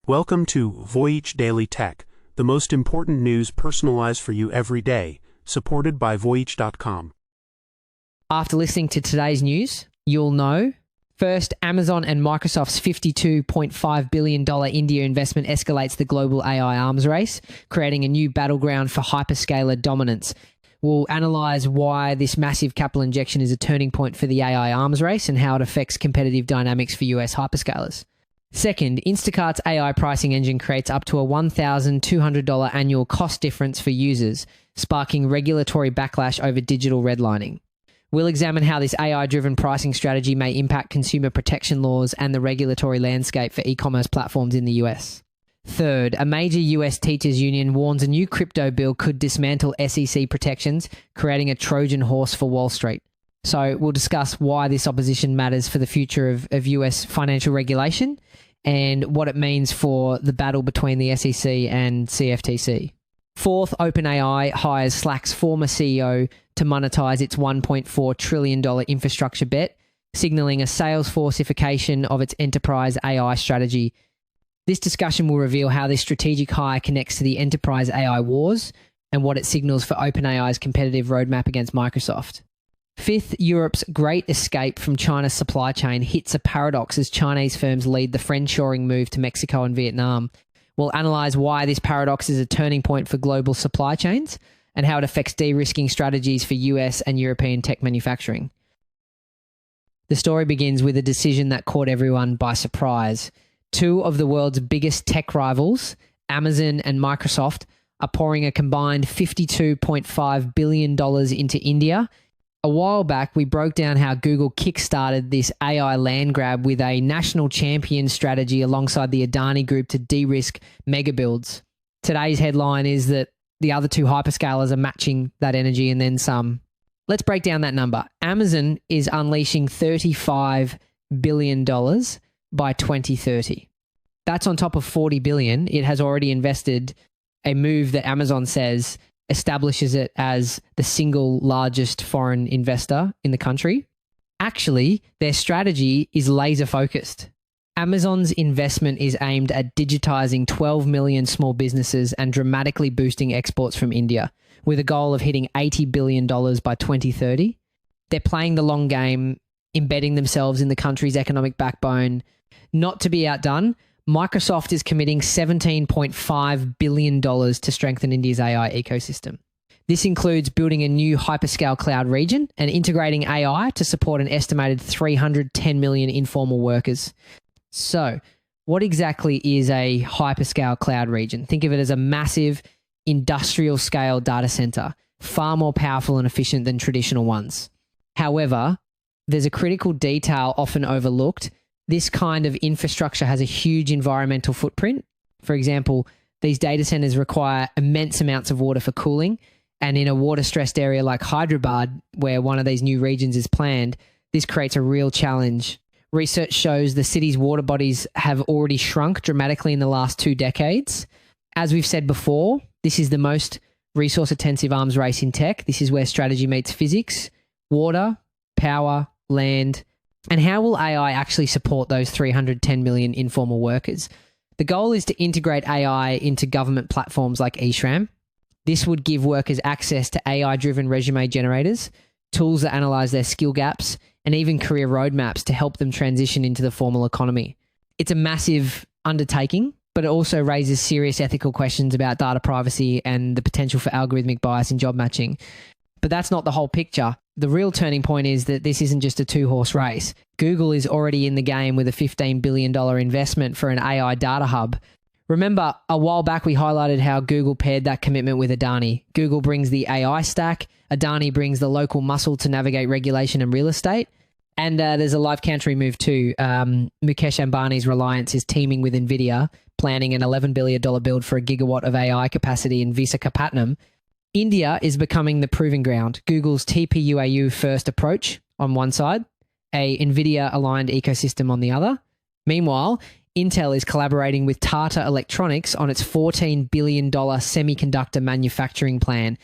Welcome to Voyage Daily Tech, the most important news personalized for you every day, supported by Voyage.com. After listening to today's news, you'll know: first, Amazon and Microsoft's $52.5 billion India investment escalates the global AI arms race, creating a new battleground for hyperscaler dominance. We'll analyze why this massive capital injection is a turning point for the AI arms race and how it affects competitive dynamics for US hyperscalers. Second, Instacart's AI pricing engine creates up to a $1,200 annual cost difference for users, sparking regulatory backlash over digital redlining. We'll examine how this AI-driven pricing strategy may impact consumer protection laws and the regulatory landscape for e-commerce platforms in the US. Third, a major US teachers union warns a new crypto bill could dismantle SEC protections, creating a Trojan horse for Wall Street. So we'll discuss why this opposition matters for the future of US financial regulation and what it means for the battle between the SEC and CFTC. Fourth, OpenAI hires Slack's former CEO to monetize its $1.4 trillion infrastructure bet, signaling a Salesforceification of its enterprise AI strategy. This discussion will reveal how this strategic hire connects to the enterprise AI wars and what it signals for OpenAI's competitive roadmap against Microsoft. Fifth, Europe's great escape from China's supply chain hits a paradox as Chinese firms lead the friendshoring move to Mexico and Vietnam. We'll analyze why this paradox is a turning point for global supply chains and how it affects de-risking strategies for US and European tech manufacturing. The story begins with a decision that caught everyone by surprise. Two of the world's biggest tech rivals, Amazon and Microsoft, are pouring a combined $52.5 billion into India. A while back, we broke down how Google kickstarted this AI land grab with a national champion strategy alongside the Adani Group to de-risk mega builds. Today's headline is that the other two hyperscalers are matching that energy and then some. Let's break down that number. Amazon is unleashing $35 billion by 2030. That's on top of $40 billion it has already invested, a move that Amazon says establishes it as the single largest foreign investor in the country. Actually, their strategy is laser focused. Amazon's investment is aimed at digitizing 12 million small businesses and dramatically boosting exports from India, with a goal of hitting $80 billion by 2030. They're playing the long game, embedding themselves in the country's economic backbone. Not to be outdone, Microsoft is committing $17.5 billion to strengthen India's AI ecosystem. This includes building a new hyperscale cloud region and integrating AI to support an estimated 310 million informal workers. So, what exactly is a hyperscale cloud region? Think of it as a massive industrial scale data center, far more powerful and efficient than traditional ones. However, there's a critical detail often overlooked. This kind of infrastructure has a huge environmental footprint. For example, these data centers require immense amounts of water for cooling. And in a water-stressed area like Hyderabad, where one of these new regions is planned, this creates a real challenge. Research shows the city's water bodies have already shrunk dramatically in the last 2 decades. As we've said before, this is the most resource-intensive arms race in tech. This is where strategy meets physics, water, power, land. And how will AI actually support those 310 million informal workers? The goal is to integrate AI into government platforms like eShram. This would give workers access to AI-driven resume generators, tools that analyze their skill gaps, and even career roadmaps to help them transition into the formal economy. It's a massive undertaking, but it also raises serious ethical questions about data privacy and the potential for algorithmic bias in job matching. But that's not the whole picture. The real turning point is that this isn't just a two-horse race. Google is already in the game with a $15 billion investment for an AI data hub. Remember, a while back we highlighted how Google paired that commitment with Adani. Google brings the AI stack, Adani brings the local muscle to navigate regulation and real estate. And there's a live country move too. Mukesh Ambani's Reliance is teaming with NVIDIA, planning an $11 billion build for a gigawatt of AI capacity in Visakhapatnam. India is becoming the proving ground. Google's TPUAU first approach on one side, a NVIDIA-aligned ecosystem on the other. Meanwhile, Intel is collaborating with Tata Electronics on its $14 billion semiconductor manufacturing plan.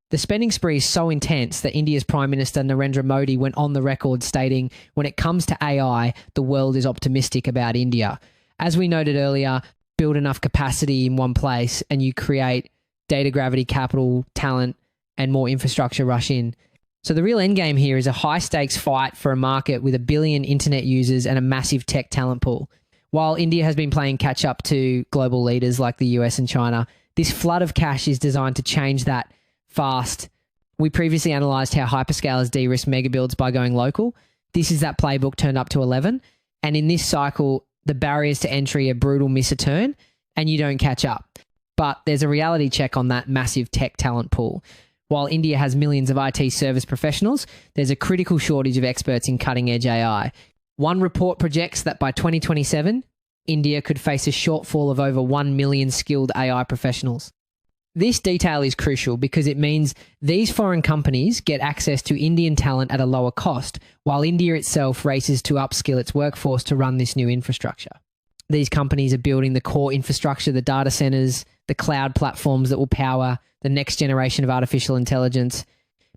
The spending spree is so intense that India's Prime Minister Narendra Modi went on the record stating, when it comes to AI, the world is optimistic about India. As we noted earlier, build enough capacity in one place and you create data gravity, capital, talent, and more infrastructure rush in. So the real end game here is a high stakes fight for a market with 1 billion internet users and a massive tech talent pool. While India has been playing catch up to global leaders like the US and China, this flood of cash is designed to change that fast. We previously analysed how hyperscalers de-risk mega builds by going local. This is that playbook turned up to 11. And in this cycle, the barriers to entry are brutal miss a turn and you don't catch up. But there's a reality check on that massive tech talent pool. While India has millions of IT service professionals, there's a critical shortage of experts in cutting-edge AI. One report projects that by 2027, India could face a shortfall of over 1 million skilled AI professionals. This detail is crucial because it means these foreign companies get access to Indian talent at a lower cost, while India itself races to upskill its workforce to run this new infrastructure. These companies are building the core infrastructure, the data centers, the cloud platforms that will power the next generation of artificial intelligence.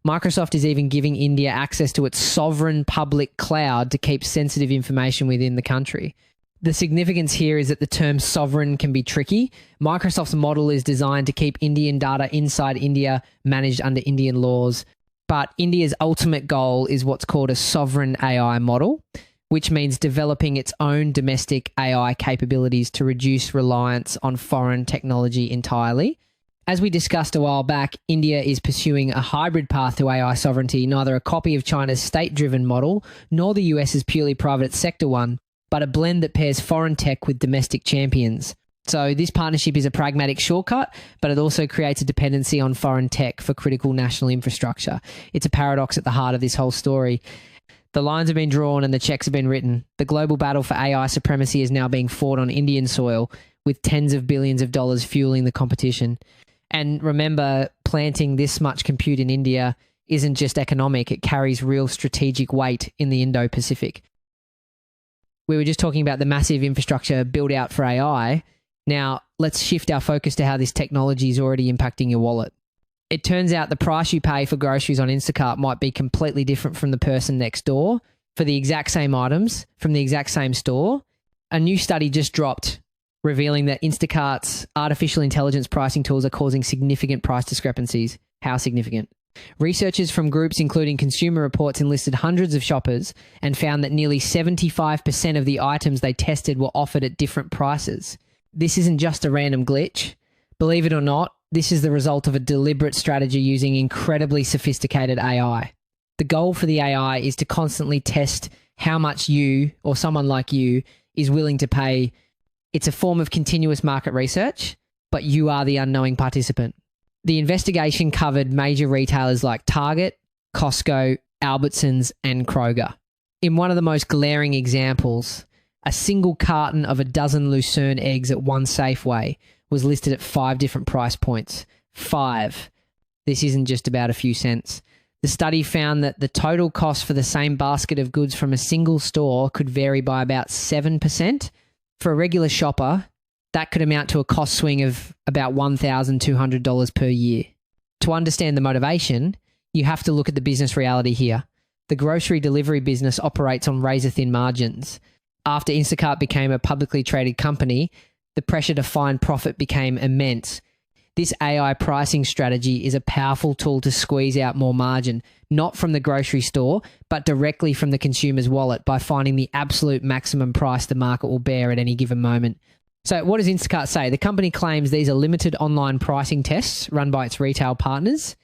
Microsoft is even giving India access to its sovereign public cloud to keep sensitive information within the country. The significance here is that the term sovereign can be tricky. Microsoft's model is designed to keep Indian data inside India, managed under Indian laws. But India's ultimate goal is what's called a sovereign AI model, which means developing its own domestic AI capabilities to reduce reliance on foreign technology entirely. As we discussed a while back, India is pursuing a hybrid path to AI sovereignty, neither a copy of China's state-driven model, nor the US's purely private sector one, but a blend that pairs foreign tech with domestic champions. So this partnership is a pragmatic shortcut, but it also creates a dependency on foreign tech for critical national infrastructure. It's a paradox at the heart of this whole story. The lines have been drawn and the checks have been written. The global battle for AI supremacy is now being fought on Indian soil, with tens of billions of dollars fueling the competition. And remember, planting this much compute in India isn't just economic, it carries real strategic weight in the Indo-Pacific. We were just talking about the massive infrastructure build out for AI. Now, let's shift our focus to how this technology is already impacting your wallet. It turns out the price you pay for groceries on Instacart might be completely different from the person next door for the exact same items from the exact same store. A new study just dropped revealing that Instacart's artificial intelligence pricing tools are causing significant price discrepancies. How significant? Researchers from groups including Consumer Reports enlisted hundreds of shoppers and found that nearly 75% of the items they tested were offered at different prices. This isn't just a random glitch. Believe it or not, this is the result of a deliberate strategy using incredibly sophisticated AI. The goal for the AI is to constantly test how much you, or someone like you, is willing to pay. It's a form of continuous market research, but you are the unknowing participant. The investigation covered major retailers like Target, Costco, Albertsons, and Kroger. In one of the most glaring examples, a single carton of a dozen Lucerne eggs at one Safeway was listed at 5 different price points. 5. This isn't just about a few cents. The study found that the total cost for the same basket of goods from a single store could vary by about 7%. For a regular shopper, that could amount to a cost swing of about $1,200 per year. To understand the motivation, you have to look at the business reality here. The grocery delivery business operates on razor-thin margins. After Instacart became a publicly traded company, the pressure to find profit became immense. This AI pricing strategy is a powerful tool to squeeze out more margin, not from the grocery store, but directly from the consumer's wallet by finding the absolute maximum price the market will bear at any given moment. So what does Instacart say? The company claims these are limited online pricing tests run by its retail partners.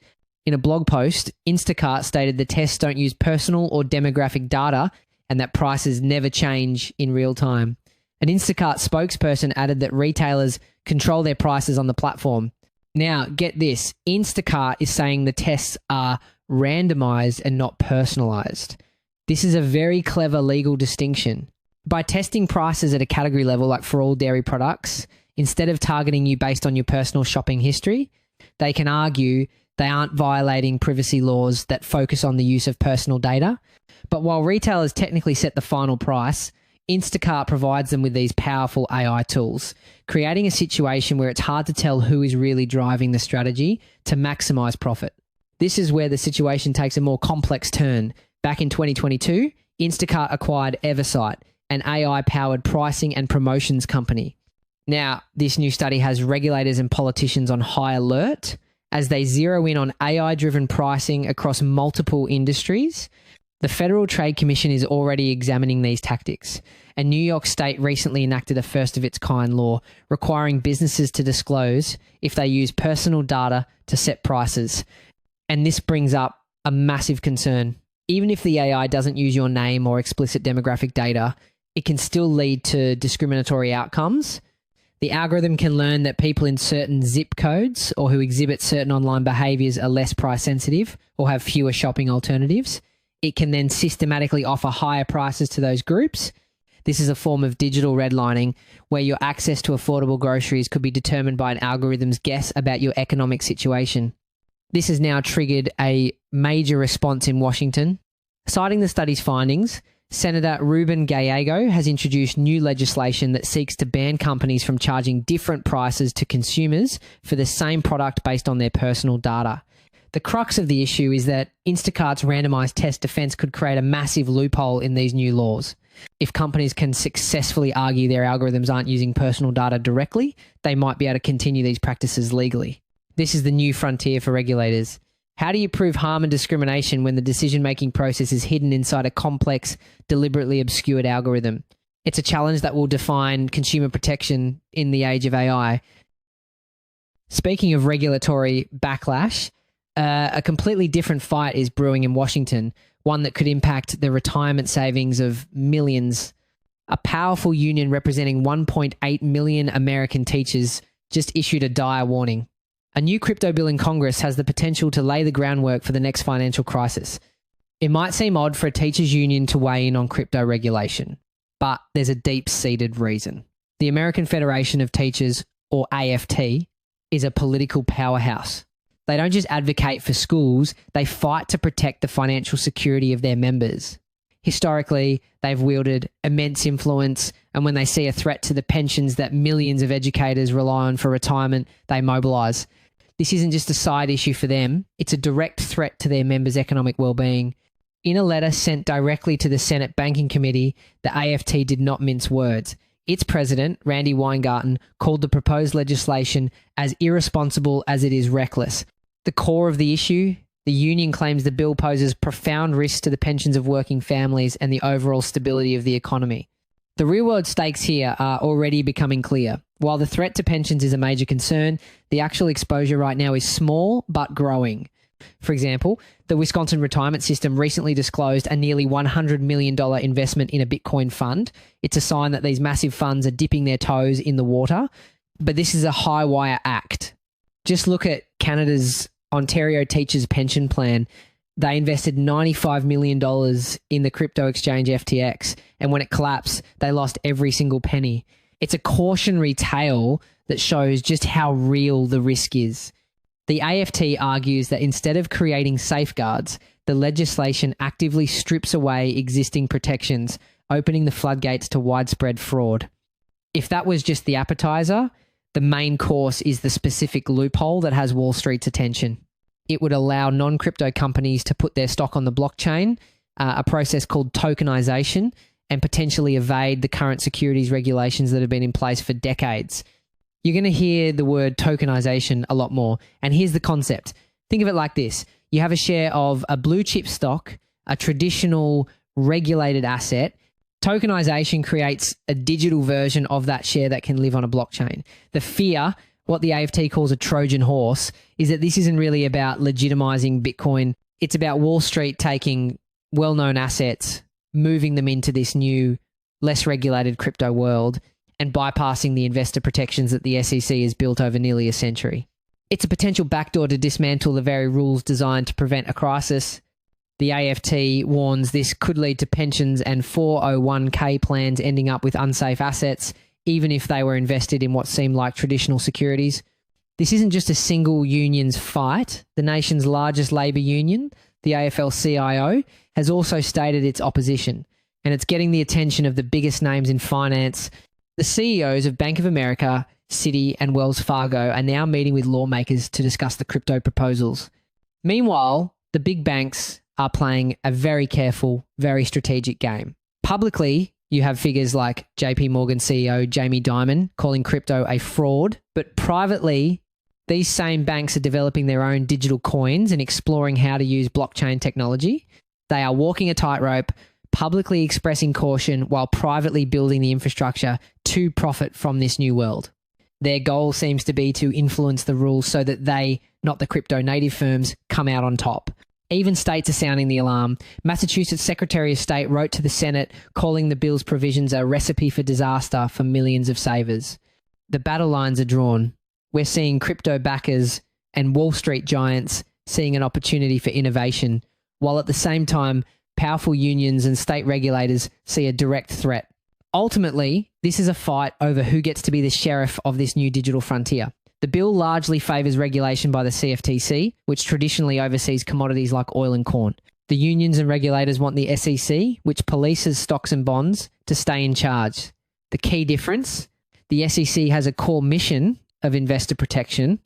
In a blog post, Instacart stated the tests don't use personal or demographic data and that prices never change in real time. An Instacart spokesperson added that retailers control their prices on the platform. Now, get this. Instacart is saying the tests are randomized and not personalized. This is a very clever legal distinction. By testing prices at a category level, like for all dairy products, instead of targeting you based on your personal shopping history, they can argue they aren't violating privacy laws that focus on the use of personal data. But while retailers technically set the final price, Instacart provides them with these powerful AI tools, creating a situation where it's hard to tell who is really driving the strategy to maximize profit. This is where the situation takes a more complex turn. Back in 2022, Instacart acquired Eversight, an AI-powered pricing and promotions company. Now, this new study has regulators and politicians on high alert as they zero in on AI-driven pricing across multiple industries. The Federal Trade Commission is already examining these tactics, and New York State recently enacted a first-of-its-kind law requiring businesses to disclose if they use personal data to set prices. And this brings up a massive concern. Even if the AI doesn't use your name or explicit demographic data, it can still lead to discriminatory outcomes. The algorithm can learn that people in certain zip codes or who exhibit certain online behaviors are less price sensitive or have fewer shopping alternatives. It can then systematically offer higher prices to those groups. This is a form of digital redlining where your access to affordable groceries could be determined by an algorithm's guess about your economic situation. This has now triggered a major response in Washington. Citing the study's findings, Senator Ruben Gallego has introduced new legislation that seeks to ban companies from charging different prices to consumers for the same product based on their personal data. The crux of the issue is that Instacart's randomized test defense could create a massive loophole in these new laws. If companies can successfully argue their algorithms aren't using personal data directly, they might be able to continue these practices legally. This is the new frontier for regulators. How do you prove harm and discrimination when the decision-making process is hidden inside a complex, deliberately obscured algorithm? It's a challenge that will define consumer protection in the age of AI. Speaking of regulatory backlash, a completely different fight is brewing in Washington, one that could impact the retirement savings of millions. A powerful union representing 1.8 million American teachers just issued a dire warning. A new crypto bill in Congress has the potential to lay the groundwork for the next financial crisis. It might seem odd for a teachers' union to weigh in on crypto regulation, but there's a deep-seated reason. The American Federation of Teachers, or AFT, is a political powerhouse. They don't just advocate for schools, they fight to protect the financial security of their members. Historically, they've wielded immense influence, and when they see a threat to the pensions that millions of educators rely on for retirement, they mobilise. This isn't just a side issue for them, it's a direct threat to their members' economic well-being. In a letter sent directly to the Senate Banking Committee, the AFT did not mince words. Its president, Randy Weingarten, called the proposed legislation as irresponsible as it is reckless. The core of the issue, the union claims the bill poses profound risks to the pensions of working families and the overall stability of the economy. The real-world stakes here are already becoming clear. While the threat to pensions is a major concern, the actual exposure right now is small but growing. For example, the Wisconsin retirement system recently disclosed a nearly $100 million investment in a Bitcoin fund. It's a sign that these massive funds are dipping their toes in the water, but this is a high-wire act. Just look at Canada's Ontario Teachers Pension Plan. They invested $95 million in the crypto exchange FTX, and when it collapsed, they lost every single penny. It's a cautionary tale that shows just how real the risk is. The AFT argues that instead of creating safeguards, the legislation actively strips away existing protections, opening the floodgates to widespread fraud. If that was just the appetizer, the main course is the specific loophole that has Wall Street's attention. It would allow non-crypto companies to put their stock on the blockchain, a process called tokenization, and potentially evade the current securities regulations that have been in place for decades. You're going to hear the word tokenization a lot more. And here's the concept. Think of it like this. You have a share of a blue chip stock, a traditional regulated asset. Tokenization creates a digital version of that share that can live on a blockchain. The fear, what the AFT calls a Trojan horse, is that this isn't really about legitimizing Bitcoin. It's about Wall Street taking well-known assets, moving them into this new, less regulated crypto world, and bypassing the investor protections that the SEC has built over nearly a century. It's a potential backdoor to dismantle the very rules designed to prevent a crisis. The AFT warns this could lead to pensions and 401k plans ending up with unsafe assets, even if they were invested in what seemed like traditional securities. This isn't just a single union's fight. The nation's largest labour union, the AFL-CIO, has also stated its opposition, and it's getting the attention of the biggest names in finance. The CEOs of Bank of America, Citi, and Wells Fargo are now meeting with lawmakers to discuss the crypto proposals. Meanwhile, the big banks are playing a very careful, very strategic game. Publicly, You have figures like JP Morgan CEO Jamie Dimon calling crypto a fraud, but privately, these same banks are developing their own digital coins and exploring how to use blockchain technology. They are walking a tightrope, publicly expressing caution while privately building the infrastructure to profit from this new world. Their goal seems to be to influence the rules so that they, not the crypto native firms, come out on top. Even states are sounding the alarm. Massachusetts Secretary of State wrote to the Senate calling the bill's provisions a recipe for disaster for millions of savers. The battle lines are drawn. We're seeing crypto backers and Wall Street giants seeing an opportunity for innovation, while at the same time, powerful unions and state regulators see a direct threat. Ultimately, this is a fight over who gets to be the sheriff of this new digital frontier. The bill largely favours regulation by the CFTC, which traditionally oversees commodities like oil and corn. The unions and regulators want the SEC, which polices stocks and bonds, to stay in charge. The key difference? The SEC has a core mission of investor protection,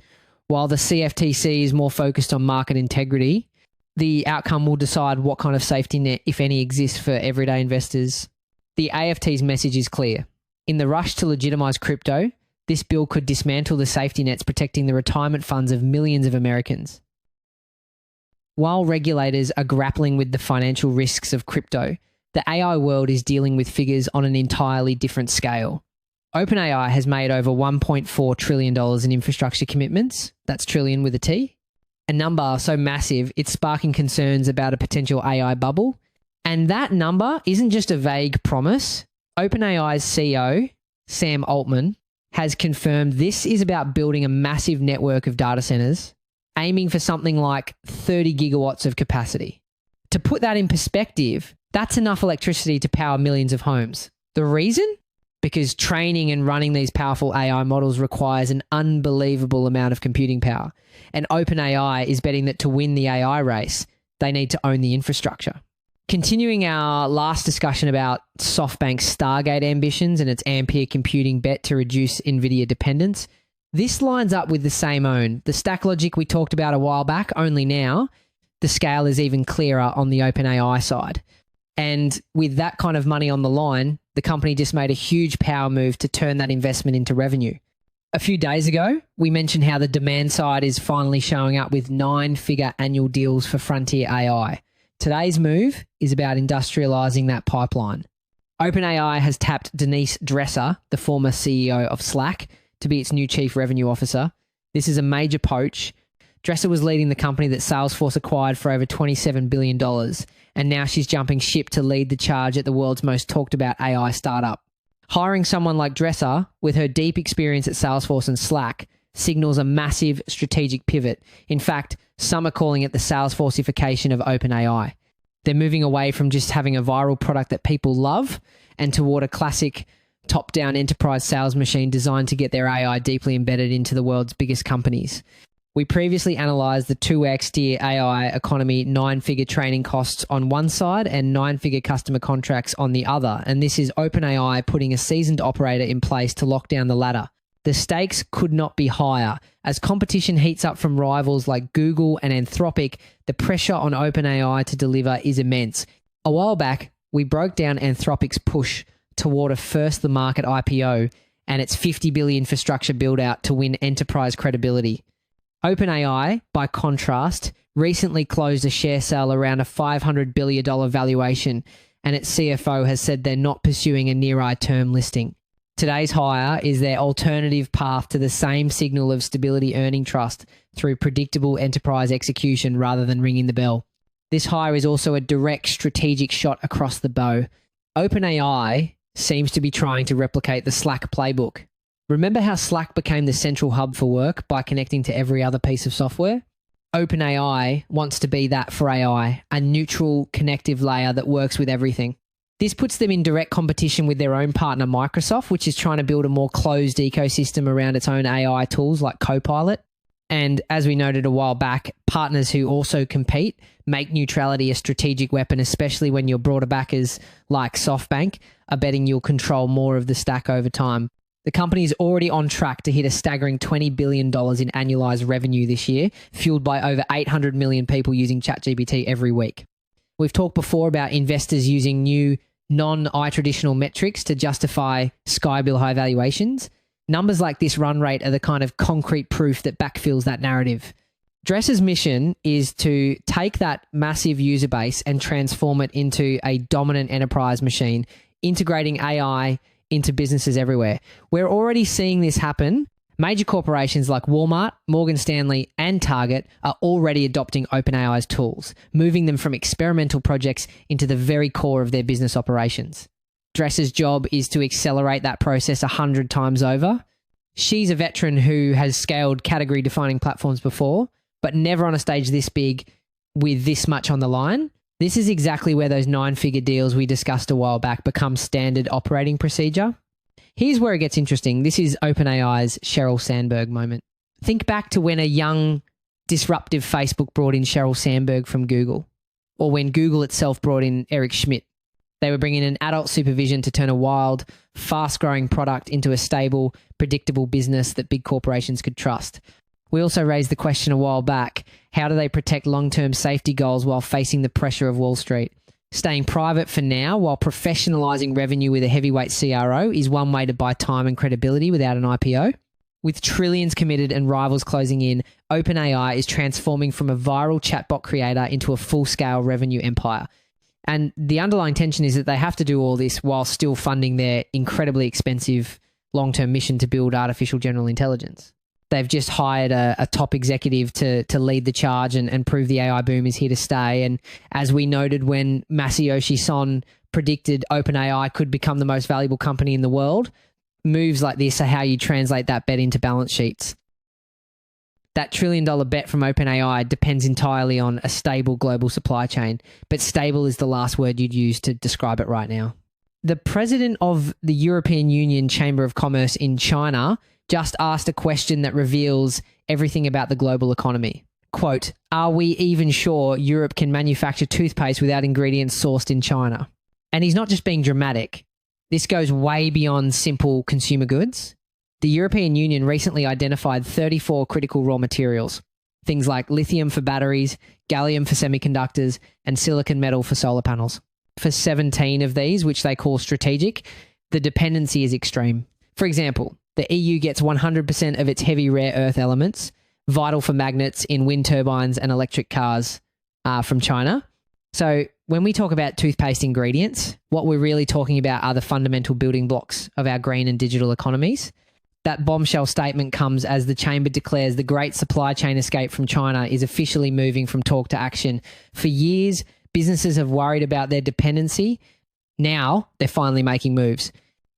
while the CFTC is more focused on market integrity. The outcome will decide what kind of safety net, if any, exists for everyday investors. The AFT's message is clear. In the rush to legitimise crypto, this bill could dismantle the safety nets protecting the retirement funds of millions of Americans. While regulators are grappling with the financial risks of crypto, the AI world is dealing with figures on an entirely different scale. OpenAI has made over $1.4 trillion in infrastructure commitments. That's trillion with a T. A number so massive, it's sparking concerns about a potential AI bubble. And that number isn't just a vague promise. OpenAI's CEO, Sam Altman, has confirmed this is about building a massive network of data centers, aiming for something like 30 gigawatts of capacity. To put that in perspective, that's enough electricity to power millions of homes. The reason? Because training and running these powerful AI models requires an unbelievable amount of computing power. And OpenAI is betting that to win the AI race, they need to own the infrastructure. Continuing our last discussion about SoftBank's Stargate ambitions and its Ampere computing bet to reduce NVIDIA dependence, this lines up with the same own. The stack logic we talked about a while back, only now, the scale is even clearer on the OpenAI side. And with that kind of money on the line, the company just made a huge power move to turn that investment into revenue. A few days ago, we mentioned how the demand side is finally showing up with 9-figure annual deals for frontier AI. Today's move is about industrializing that pipeline. OpenAI has tapped Denise Dresser, the former CEO of Slack, to be its new chief revenue officer. This is a major poach. Dresser was leading the company that Salesforce acquired for over $27 billion, and now she's jumping ship to lead the charge at the world's most talked about AI startup. Hiring someone like Dresser, with her deep experience at Salesforce and Slack, signals a massive strategic pivot. In fact, some are calling it the Salesforceification of OpenAI. They're moving away from just having a viral product that people love and toward a classic top-down enterprise sales machine designed to get their AI deeply embedded into the world's biggest companies. We previously analysed the 2x tier AI economy 9-figure training costs on one side and 9-figure customer contracts on the other, and this is OpenAI putting a seasoned operator in place to lock down the ladder. The stakes could not be higher. As competition heats up from rivals like Google and Anthropic, the pressure on OpenAI to deliver is immense. A while back, we broke down Anthropic's push toward a first-the-market IPO and its $50 billion infrastructure build-out to win enterprise credibility. OpenAI, by contrast, recently closed a share sale around a $500 billion valuation, and its CFO has said they're not pursuing a near-term listing. Today's hire is their alternative path to the same signal of stability earning trust through predictable enterprise execution rather than ringing the bell. This hire is also a direct strategic shot across the bow. OpenAI seems to be trying to replicate the Slack playbook. Remember how Slack became the central hub for work by connecting to every other piece of software? OpenAI wants to be that for AI, a neutral connective layer that works with everything. This puts them in direct competition with their own partner, Microsoft, which is trying to build a more closed ecosystem around its own AI tools like Copilot. And as we noted a while back, partners who also compete make neutrality a strategic weapon, especially when your broader backers like SoftBank are betting you'll control more of the stack over time. The company is already on track to hit a staggering $20 billion in annualized revenue this year, fueled by over 800 million people using ChatGPT every week. We've talked before about investors using new non-eye traditional metrics to justify sky-bill high valuations. Numbers like this run rate are the kind of concrete proof that backfills that narrative. Dress's mission is to take that massive user base and transform it into a dominant enterprise machine, integrating AI into businesses everywhere. We're already seeing this happen. Major corporations like Walmart, Morgan Stanley, and Target are already adopting OpenAI's tools, moving them from experimental projects into the very core of their business operations. Dress's job is to accelerate that process 100 times over. She's a veteran who has scaled category-defining platforms before, but never on a stage this big with this much on the line. This is exactly where those 9-figure deals we discussed a while back become standard operating procedure. Here's where it gets interesting. This is OpenAI's Sheryl Sandberg moment. Think back to when a young, disruptive Facebook brought in Sheryl Sandberg from Google, or when Google itself brought in Eric Schmidt. They were bringing in adult supervision to turn a wild, fast-growing product into a stable, predictable business that big corporations could trust. We also raised the question a while back, how do they protect long-term safety goals while facing the pressure of Wall Street? Staying private for now while professionalizing revenue with a heavyweight CRO is one way to buy time and credibility without an IPO. With trillions committed and rivals closing in, OpenAI is transforming from a viral chatbot creator into a full-scale revenue empire. And the underlying tension is that they have to do all this while still funding their incredibly expensive long-term mission to build artificial general intelligence. They've just hired a top executive to lead the charge and prove the AI boom is here to stay. And as we noted when Masayoshi Son predicted OpenAI could become the most valuable company in the world, moves like this are how you translate that bet into balance sheets. That $1 trillion bet from OpenAI depends entirely on a stable global supply chain, but stable is the last word you'd use to describe it right now. The president of the European Union Chamber of Commerce in China just asked a question that reveals everything about the global economy. Quote, are we even sure Europe can manufacture toothpaste without ingredients sourced in China? And he's not just being dramatic. This goes way beyond simple consumer goods. The European Union recently identified 34 critical raw materials, things like lithium for batteries, gallium for semiconductors, and silicon metal for solar panels. For 17 of these, which they call strategic, the dependency is extreme. For example, the EU gets 100% of its heavy rare earth elements, vital for magnets in wind turbines and electric cars, from China. So when we talk about toothpaste ingredients, what we're really talking about are the fundamental building blocks of our green and digital economies. That bombshell statement comes as the Chamber declares the great supply chain escape from China is officially moving from talk to action. For years, businesses have worried about their dependency. Now they're finally making moves.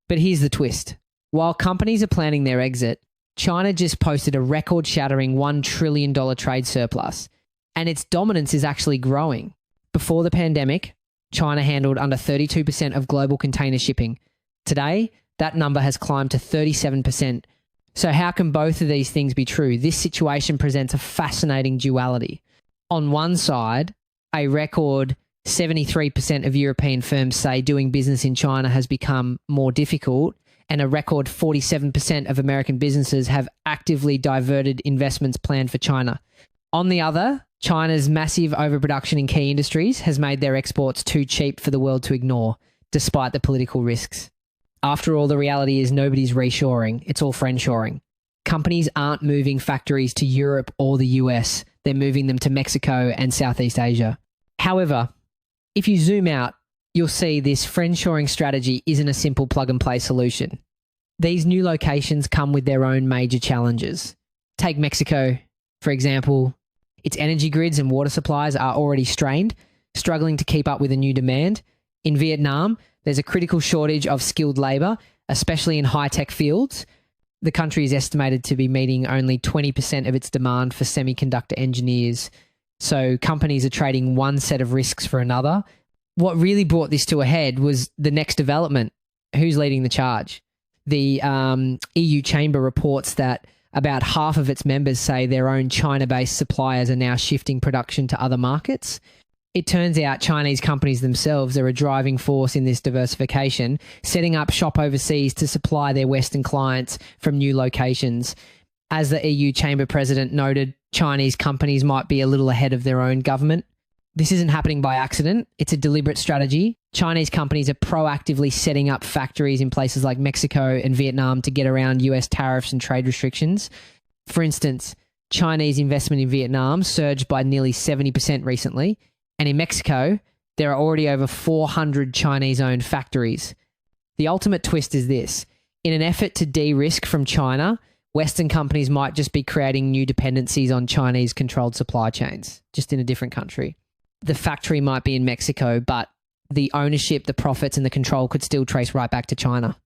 But here's the twist. While companies are planning their exit, China just posted a record-shattering $1 trillion trade surplus, and its dominance is actually growing. Before the pandemic, China handled under 32% of global container shipping. Today, that number has climbed to 37%. So how can both of these things be true? This situation presents a fascinating duality. On one side, a record 73% of European firms say doing business in China has become more difficult, and a record 47% of American businesses have actively diverted investments planned for China. On the other, China's massive overproduction in key industries has made their exports too cheap for the world to ignore, despite the political risks. After all, the reality is nobody's reshoring, it's all friendshoring. Companies aren't moving factories to Europe or the US, they're moving them to Mexico and Southeast Asia. However, if you zoom out, you'll see this friendshoring strategy isn't a simple plug-and-play solution. These new locations come with their own major challenges. Take Mexico, for example. Its energy grids and water supplies are already strained, struggling to keep up with the new demand. In Vietnam, there's a critical shortage of skilled labour, especially in high-tech fields. The country is estimated to be meeting only 20% of its demand for semiconductor engineers. So companies are trading one set of risks for another. What really brought this to a head was the next development. Who's leading the charge? The EU Chamber reports that about half of its members say their own China-based suppliers are now shifting production to other markets. It turns out Chinese companies themselves are a driving force in this diversification, setting up shop overseas to supply their Western clients from new locations. As the EU Chamber president noted, Chinese companies might be a little ahead of their own government. This isn't happening by accident. It's a deliberate strategy. Chinese companies are proactively setting up factories in places like Mexico and Vietnam to get around US tariffs and trade restrictions. For instance, Chinese investment in Vietnam surged by nearly 70% recently. And in Mexico, there are already over 400 Chinese-owned factories. The ultimate twist is this. In an effort to de-risk from China, Western companies might just be creating new dependencies on Chinese-controlled supply chains, just in a different country. The factory might be in Mexico, but the ownership, the profits, and the control could still trace right back to China.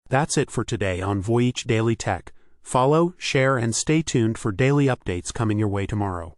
That's it for today on Voyage Daily Tech. Follow, share, and stay tuned for daily updates coming your way tomorrow.